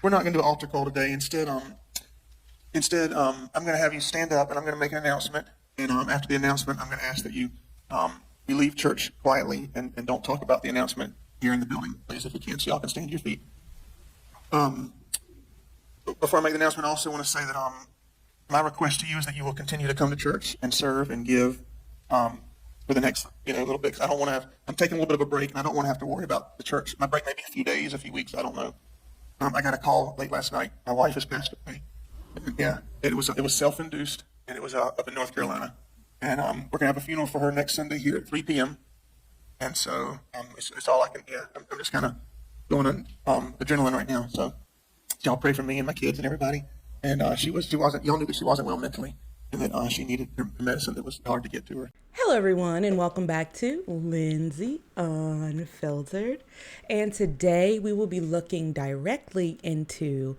we're not going to do an altar call today. Instead, I'm going to have you stand up and I'm going to make an announcement. And after the announcement, I'm going to ask that you leave church quietly and don't talk about the announcement here in the building, please, if you can, so y'all can stand to your feet. Before I make the announcement, I also want to say that my request to you is that you will continue to come to church and serve and give for the next little bit. 'Cause I don't want to have. I'm taking a little bit of a break, and I don't want to have to worry about the church. My break may be a few days, a few weeks. I don't know. I got a call late last night. My wife has passed away. Yeah, it was self-induced, and it was up in North Carolina. And we're gonna have a funeral for her next Sunday here at 3 p.m. And so it's all I can. Yeah, I'm just kind of going on adrenaline right now. So y'all pray for me and my kids and everybody. And she wasn't. Y'all knew that she wasn't well mentally, and that she needed her medicine that was hard to get to her. Hello, everyone, and welcome back to Lindsay Unfiltered. And today we will be looking directly into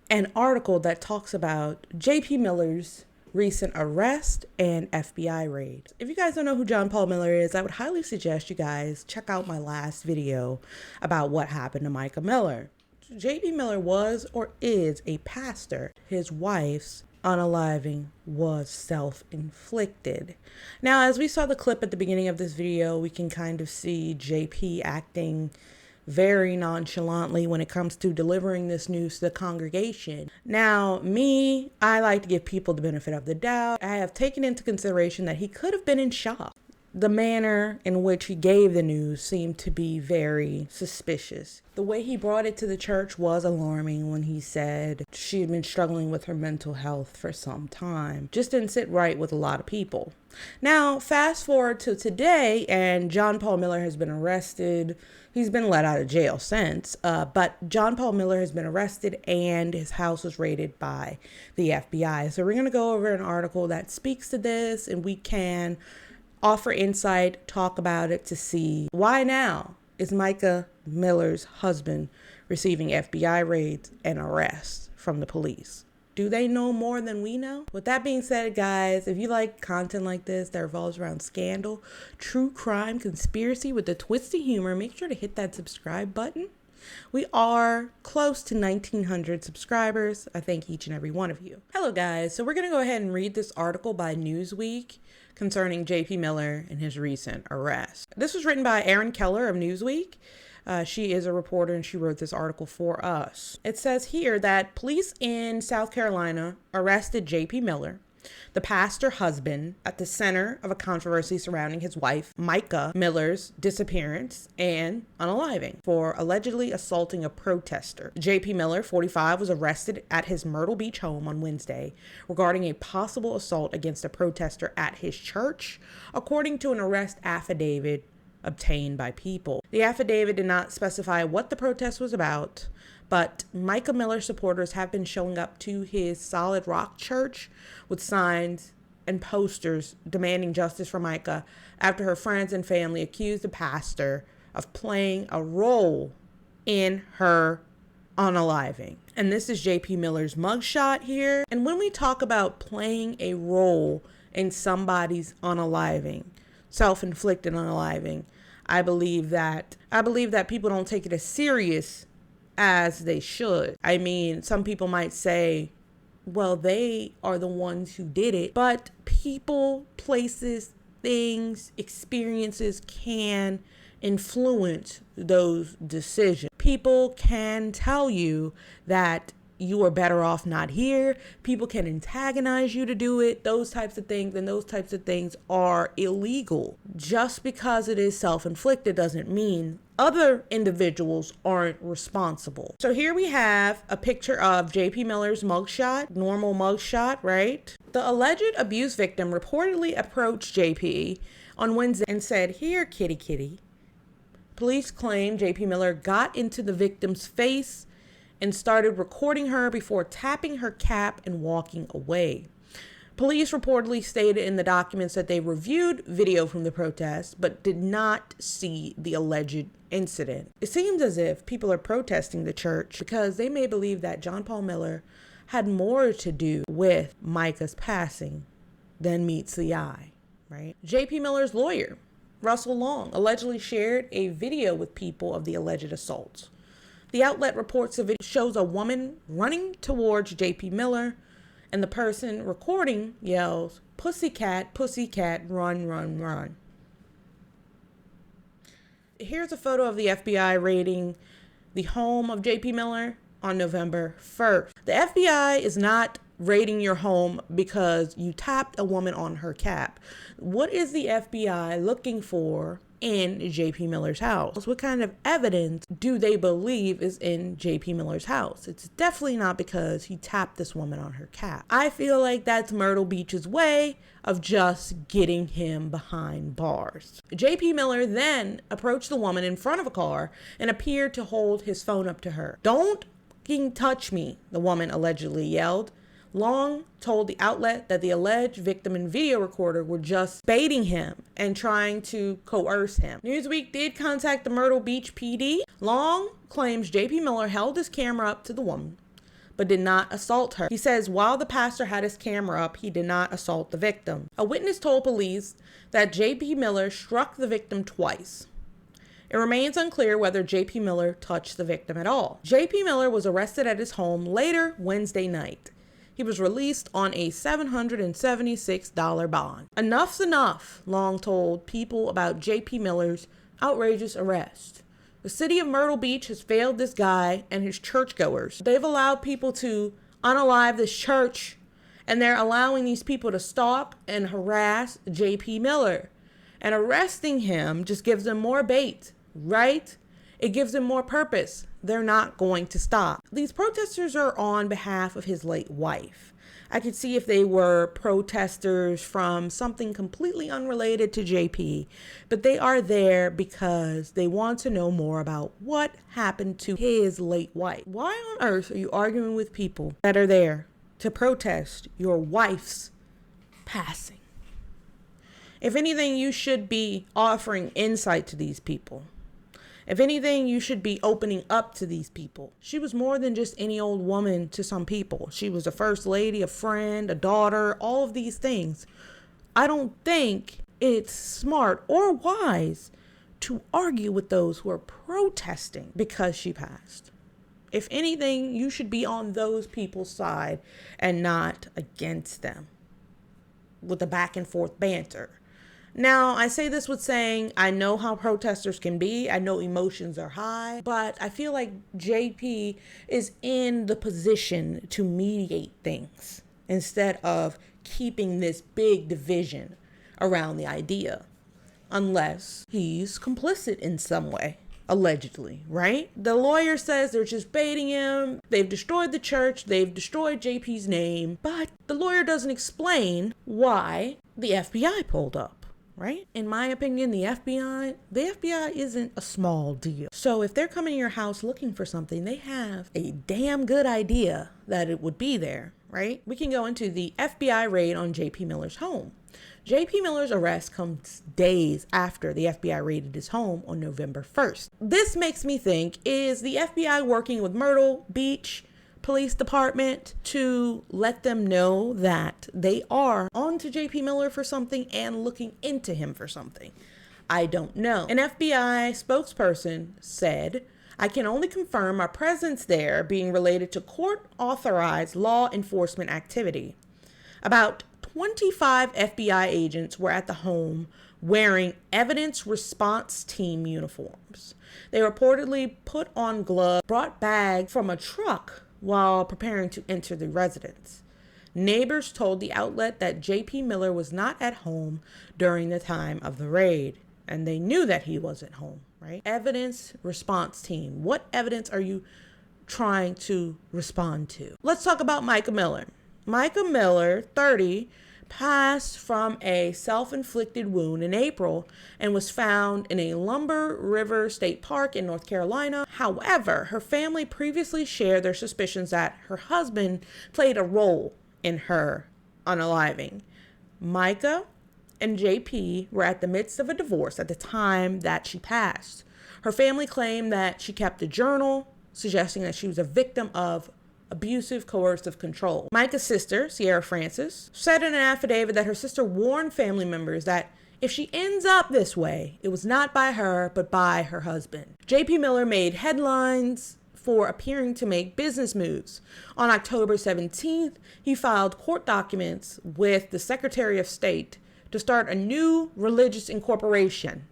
an article that talks about J.P. Miller's recent arrest and FBI raid. If you guys don't know who John Paul Miller is, I would highly suggest you guys check out my last video about what happened to Mica Miller. J.P. Miller was or is a pastor. His wife's unaliving was self-inflicted. Now, as we saw the clip at the beginning of this video, we can kind of see JP acting very nonchalantly when it comes to delivering this news to the congregation. Now, I like to give people the benefit of the doubt. I have taken into consideration that he could have been in shock. The manner in which he gave the news seemed to be very suspicious. The way he brought it to the church was alarming when he said she had been struggling with her mental health for some time. Just didn't sit right with a lot of people. Now, fast forward to today, and John Paul Miller has been arrested. He's been let out of jail since, but John Paul Miller has been arrested and his house was raided by the FBI. So we're going to go over an article that speaks to this, and we can offer insight, talk about it to see why now is Mica Miller's husband receiving FBI raids and arrests from the police. Do they know more than we know? With that being said, guys, if you like content like this that revolves around scandal, true crime, conspiracy with a twisty humor, make sure to hit that subscribe button. We are close to 1,900 subscribers. I thank each and every one of you. Hello, guys. So we're going to go ahead and read this article by Newsweek concerning J.P. Miller and his recent arrest. This was written by Erin Keller of Newsweek. She is a reporter and she wrote this article for us. It says here that police in South Carolina arrested J.P. Miller, the pastor husband, at the center of a controversy surrounding his wife, Mica Miller's disappearance and unaliving, for allegedly assaulting a protester. J.P. Miller, 45, was arrested at his Myrtle Beach home on Wednesday regarding a possible assault against a protester at his church, according to an arrest affidavit obtained by People. The affidavit did not specify what the protest was about, but Mica Miller supporters have been showing up to his Solid Rock Church with signs and posters demanding justice for Mica after her friends and family accused the pastor of playing a role in her unaliving. And this is J.P. Miller's mugshot here. And when we talk about playing a role in somebody's unaliving, self-inflicted unaliving, I believe that people don't take it as serious as they should. I mean, some people might say, well, they are the ones who did it, but people, places, things, experiences can influence those decisions. People can tell you that you are better off not here. People can antagonize you to do it, those types of things, and those types of things are illegal. Just because it is self-inflicted doesn't mean other individuals aren't responsible. So here we have a picture of J.P. Miller's mugshot, normal mugshot, right? The alleged abuse victim reportedly approached J.P. on Wednesday and said, "Here, kitty, kitty." Police claim J.P. Miller got into the victim's face and started recording her before tapping her cap and walking away. Police reportedly stated in the documents that they reviewed video from the protest, but did not see the alleged incident. It seems as if people are protesting the church because they may believe that John Paul Miller had more to do with Mica's passing than meets the eye, right? J.P. Miller's lawyer, Russell Long, allegedly shared a video with People of the alleged assaults. The outlet reports the video shows a woman running towards JP Miller, and the person recording yells, "Pussycat, pussycat, run, run, run." Here's a photo of the FBI raiding the home of JP Miller on November 1st. The FBI is not raiding your home because you tapped a woman on her cap. What is the FBI looking for in JP Miller's house? What kind of evidence do they believe is in JP Miller's house? It's definitely not because he tapped this woman on her cap. I feel like that's Myrtle Beach's way of just getting him behind bars. JP Miller then approached the woman in front of a car and appeared to hold his phone up to her. "Don't fucking touch me," the woman allegedly yelled. Long told the outlet that the alleged victim and video recorder were just baiting him and trying to coerce him. Newsweek did contact the Myrtle Beach PD. Long claims JP Miller held his camera up to the woman, but did not assault her. He says while the pastor had his camera up, he did not assault the victim. A witness told police that JP Miller struck the victim twice. It remains unclear whether JP Miller touched the victim at all. JP Miller was arrested at his home later Wednesday night. He was released on a $776 bond. "Enough's enough," Long told people about JP Miller's outrageous arrest. "The city of Myrtle Beach has failed this guy and his churchgoers. They've allowed people to unalive this church, and they're allowing these people to stalk and harass JP Miller. And arresting him just gives them more bait, right? It gives them more purpose. They're not going to stop." These protesters are on behalf of his late wife. I could see if they were protesters from something completely unrelated to JP, but they are there because they want to know more about what happened to his late wife. Why on earth are you arguing with people that are there to protest your wife's passing? If anything, you should be offering insight to these people. If anything, you should be opening up to these people. She was more than just any old woman to some people. She was a first lady, a friend, a daughter, all of these things. I don't think it's smart or wise to argue with those who are protesting because she passed. If anything, you should be on those people's side and not against them with the back and forth banter. Now, I say this with saying, I know how protesters can be. I know emotions are high, but I feel like JP is in the position to mediate things instead of keeping this big division around the idea, unless he's complicit in some way, allegedly, right? The lawyer says they're just baiting him. They've destroyed the church. They've destroyed JP's name, but the lawyer doesn't explain why the FBI pulled up. Right? In my opinion, the FBI isn't a small deal. So if they're coming to your house looking for something, they have a damn good idea that it would be there, right? We can go into the FBI raid on JP Miller's home. JP Miller's arrest comes days after the FBI raided his home on November 1st. This makes me think, is the FBI working with Myrtle Beach Police Department to let them know that they are on to JP Miller for something and looking into him for something? I don't know. An FBI spokesperson said, "I can only confirm our presence there being related to court-authorized law enforcement activity." About 25 FBI agents were at the home wearing evidence response team uniforms. They reportedly put on gloves, brought bags from a truck while preparing to enter the residence. Neighbors told the outlet that JP Miller was not at home during the time of the raid, and they knew that he wasn't home, right? Evidence response team. What evidence are you trying to respond to? Let's talk about Mica Miller. Mica Miller, 30, passed from a self-inflicted wound in April and was found in a Lumber River State Park in North Carolina. However, her family previously shared their suspicions that her husband played a role in her unaliving. Mica and JP were at the midst of a divorce at the time that she passed. Her family claimed that she kept a journal, suggesting that she was a victim of abusive, coercive control. Mica's sister, Sierra Francis, said in an affidavit that her sister warned family members that if she ends up this way, it was not by her, but by her husband. JP Miller made headlines for appearing to make business moves. On October 17th, he filed court documents with the Secretary of State to start a new religious incorporation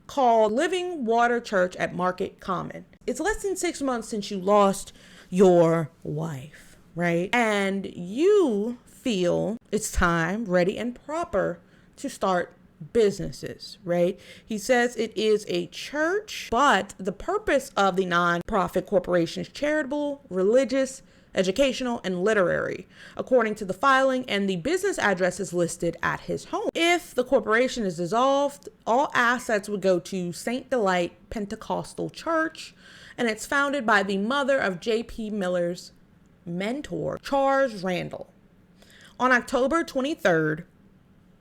called Living Water Church at Market Common. It's less than 6 months since you lost your wife, right? And you feel it's time, ready, and proper to start businesses, right? He says it is a church, but the purpose of the non-profit corporation is charitable, religious, educational, and literary, according to the filing, and the business address is listed at his home. If the corporation is dissolved, all assets would go to St. Delight Pentecostal Church, and it's founded by the mother of J.P. Miller's mentor, Charles Randall. On October 23rd,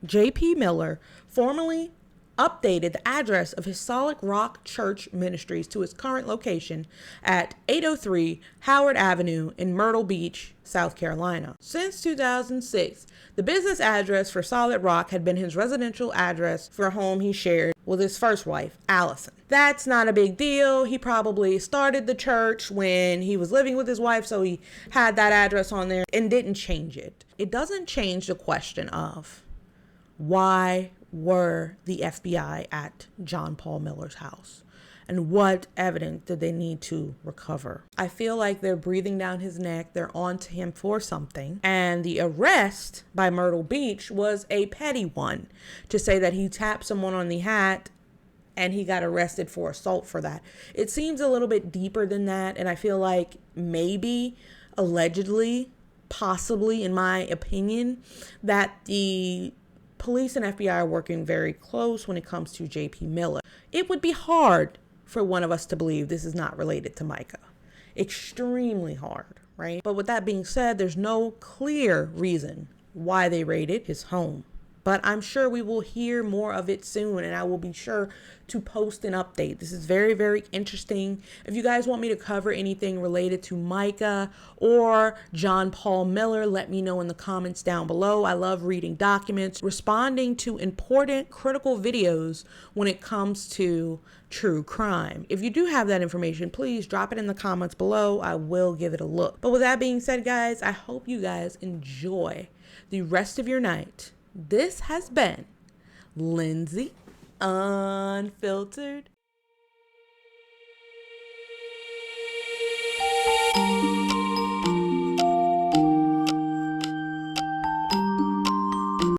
J.P. Miller formally updated the address of his Solid Rock Church Ministries to its current location at 803 Howard Avenue in Myrtle Beach, South Carolina. Since 2006, the business address for Solid Rock had been his residential address for a home he shared with his first wife, Allison. That's not a big deal. He probably started the church when he was living with his wife, so he had that address on there and didn't change it. It doesn't change the question of why were the FBI at John Paul Miller's house? And what evidence did they need to recover? I feel like they're breathing down his neck. They're on to him for something. And the arrest by Myrtle Beach was a petty one, to say that he tapped someone on the hat and he got arrested for assault for that. It seems a little bit deeper than that. And I feel like maybe, allegedly, possibly, in my opinion, that the police and FBI are working very close when it comes to J.P. Miller. It would be hard for one of us to believe this is not related to Mica. Extremely hard, right? But with that being said, there's no clear reason why they raided his home. But I'm sure we will hear more of it soon, and I will be sure to post an update. This is very, very interesting. If you guys want me to cover anything related to Mica or John Paul Miller, let me know in the comments down below. I love reading documents, responding to important, critical videos when it comes to true crime. If you do have that information, please drop it in the comments below. I will give it a look. But with that being said, guys, I hope you guys enjoy the rest of your night. This has been Lindsay Unfiltered.